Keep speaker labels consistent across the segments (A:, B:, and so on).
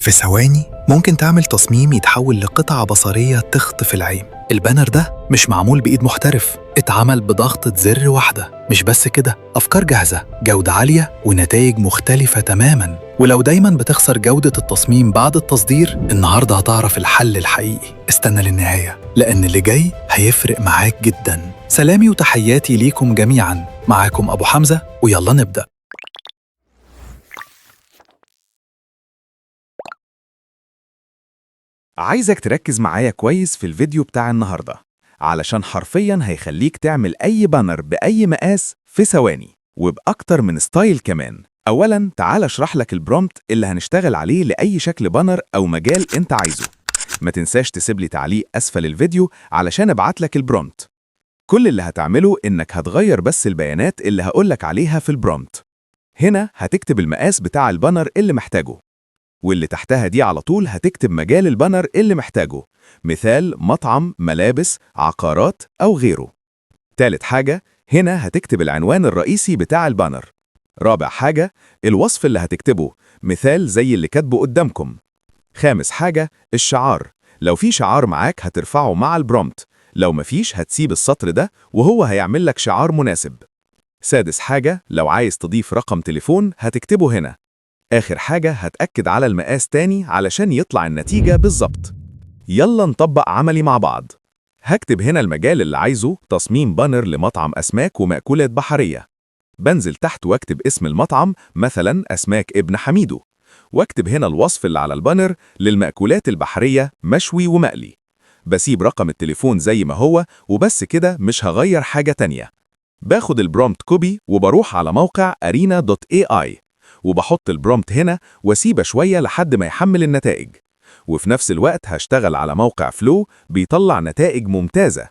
A: في ثواني ممكن تعمل تصميم يتحول لقطعة بصرية تخطف العين. البانر ده مش معمول بإيد محترف، اتعمل بضغطة زر واحدة. مش بس كده، أفكار جاهزة، جودة عالية ونتائج مختلفة تماماً. ولو دايماً بتخسر جودة التصميم بعد التصدير، النهاردة هتعرف الحل الحقيقي. استنى للنهاية، لأن اللي جاي هيفرق معاك جداً. سلامي وتحياتي ليكم جميعاً، معاكم أبو حمزة، ويلا نبدأ.
B: عايزك تركز معايا كويس في الفيديو بتاع النهاردة، علشان حرفياً هيخليك تعمل أي بانر بأي مقاس في ثواني وبأكتر من ستايل كمان. أولاً تعال أشرح لك البرومبت اللي هنشتغل عليه لأي شكل بانر أو مجال أنت عايزه. ما تنساش تسيب لي تعليق أسفل الفيديو علشان أبعت لك البرومبت. كل اللي هتعمله إنك هتغير بس البيانات اللي هقولك عليها في البرومبت. هنا هتكتب المقاس بتاع البانر اللي محتاجه، واللي تحتها دي على طول هتكتب مجال البانر اللي محتاجه، مثال مطعم، ملابس، عقارات أو غيره. تالت حاجة، هنا هتكتب العنوان الرئيسي بتاع البانر. رابع حاجة، الوصف اللي هتكتبه، مثال زي اللي كاتبه قدامكم. خامس حاجة، الشعار. لو في شعار معاك هترفعه مع البرومبت، لو مفيش هتسيب السطر ده وهو هيعمل لك شعار مناسب. سادس حاجة، لو عايز تضيف رقم تليفون هتكتبه هنا. آخر حاجة، هتأكد على المقاس تاني علشان يطلع النتيجة بالظبط. يلا نطبق عملي مع بعض. هكتب هنا المجال اللي عايزه، تصميم بانر لمطعم أسماك ومأكولات بحرية. بنزل تحت واكتب اسم المطعم، مثلا أسماك ابن حميدو، واكتب هنا الوصف اللي على البانر للمأكولات البحرية مشوي ومقلي. بسيب رقم التليفون زي ما هو وبس كده، مش هغير حاجة تانية. باخد البرومبت كوبي وبروح على موقع arena.ai وبحط البرومبت هنا واسيبه شوية لحد ما يحمل النتائج. وفي نفس الوقت هشتغل على موقع فلو بيطلع نتائج ممتازة.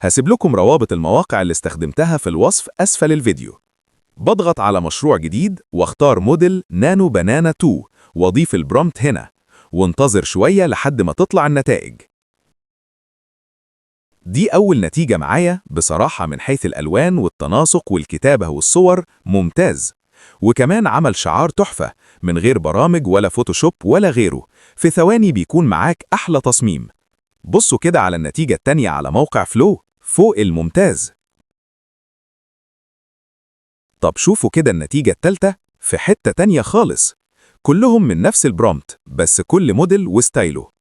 B: هسيب لكم روابط المواقع اللي استخدمتها في الوصف أسفل الفيديو. بضغط على مشروع جديد واختار موديل نانو بنانا 2 واضيف البرومبت هنا وانتظر شوية لحد ما تطلع النتائج. دي أول نتيجة معايا بصراحة، من حيث الألوان والتناسق والكتابة والصور ممتاز. وكمان عمل شعار تحفة من غير برامج ولا فوتوشوب ولا غيره، في ثواني بيكون معاك أحلى تصميم. بصوا كده على النتيجة التانية على موقع فلو، فوق الممتاز. طب شوفوا كده النتيجة التالتة في حتة تانية خالص، كلهم من نفس البرومبت بس كل موديل وستايله.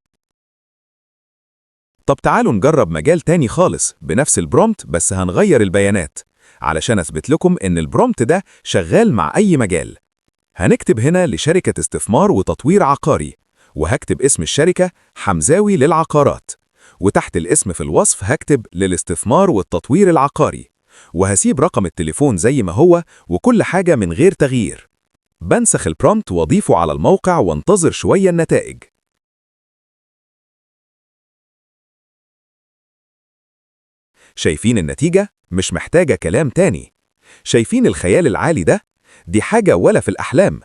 B: طب تعالوا نجرب مجال تاني خالص بنفس البرومبت بس هنغير البيانات علشان أثبت لكم إن البرومبت ده شغال مع أي مجال. هنكتب هنا لشركة استثمار وتطوير عقاري، وهكتب اسم الشركة حمزاوي للعقارات، وتحت الاسم في الوصف هكتب للاستثمار والتطوير العقاري، وهسيب رقم التليفون زي ما هو وكل حاجة من غير تغيير. بنسخ البرومبت واضيفه على الموقع وانتظر شوية النتائج. شايفين النتيجة؟ مش محتاجة كلام تاني. شايفين الخيال العالي ده؟ دي حاجة ولا في الأحلام،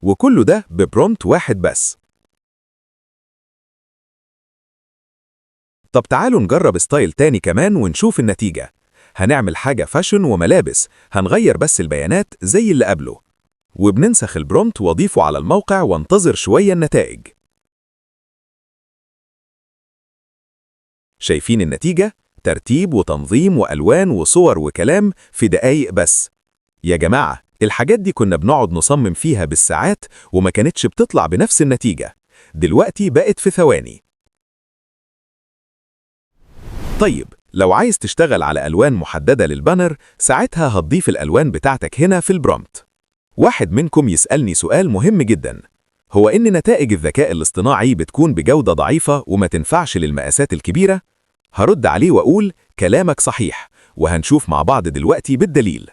B: وكله ده ببرومبت واحد بس. طب تعالوا نجرب ستايل تاني كمان ونشوف النتيجة. هنعمل حاجة فاشن وملابس، هنغير بس البيانات زي اللي قبله، وبننسخ البرومبت واضيفه على الموقع وانتظر شوية النتائج. شايفين النتيجة؟ ترتيب وتنظيم وألوان وصور وكلام في دقايق بس. يا جماعة، الحاجات دي كنا بنقعد نصمم فيها بالساعات وما كانتش بتطلع بنفس النتيجة، دلوقتي بقت في ثواني. طيب لو عايز تشتغل على ألوان محددة للبانر، ساعتها هتضيف الألوان بتاعتك هنا في البرومبت. واحد منكم يسألني سؤال مهم جدا، هو إن نتائج الذكاء الاصطناعي بتكون بجودة ضعيفة وما تنفعش للمقاسات الكبيرة؟ هرد عليه وأقول كلامك صحيح، وهنشوف مع بعض دلوقتي بالدليل.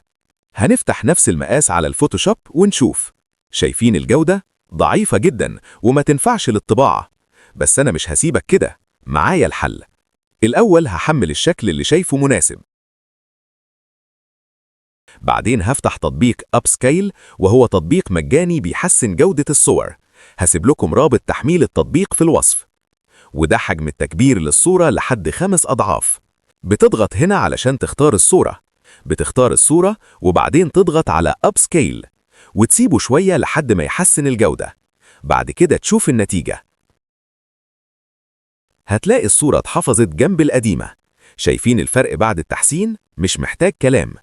B: هنفتح نفس المقاس على الفوتوشوب ونشوف. شايفين الجودة؟ ضعيفة جدا وما تنفعش للطباعة. بس أنا مش هسيبك كده، معايا الحل. الأول هحمل الشكل اللي شايفه مناسب، بعدين هفتح تطبيق أبسكيل وهو تطبيق مجاني بيحسن جودة الصور. هسيب لكم رابط تحميل التطبيق في الوصف. وده حجم التكبير للصورة لحد 5 أضعاف. بتضغط هنا علشان تختار الصورة، بتختار الصورة وبعدين تضغط على أبسكيل وتسيبه شوية لحد ما يحسن الجودة. بعد كده تشوف النتيجة. هتلاقي الصورة اتحفظت جنب القديمة. شايفين الفرق بعد التحسين؟ مش محتاج كلام.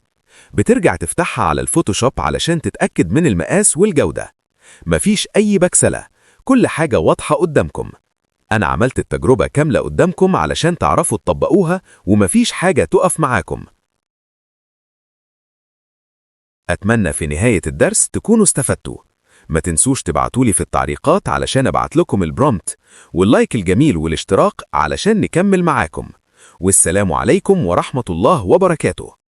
B: بترجع تفتحها على الفوتوشوب علشان تتأكد من المقاس والجودة. مفيش أي بكسلة، كل حاجة واضحة قدامكم. أنا عملت التجربة كاملة قدامكم علشان تعرفوا تطبقوها ومفيش حاجة تقف معاكم. أتمنى في نهاية الدرس تكونوا استفدتوا. ما تنسوش تبعتولي في التعليقات علشان أبعت لكم البرومبت، واللايك الجميل والاشتراك علشان نكمل معاكم. والسلام عليكم ورحمة الله وبركاته.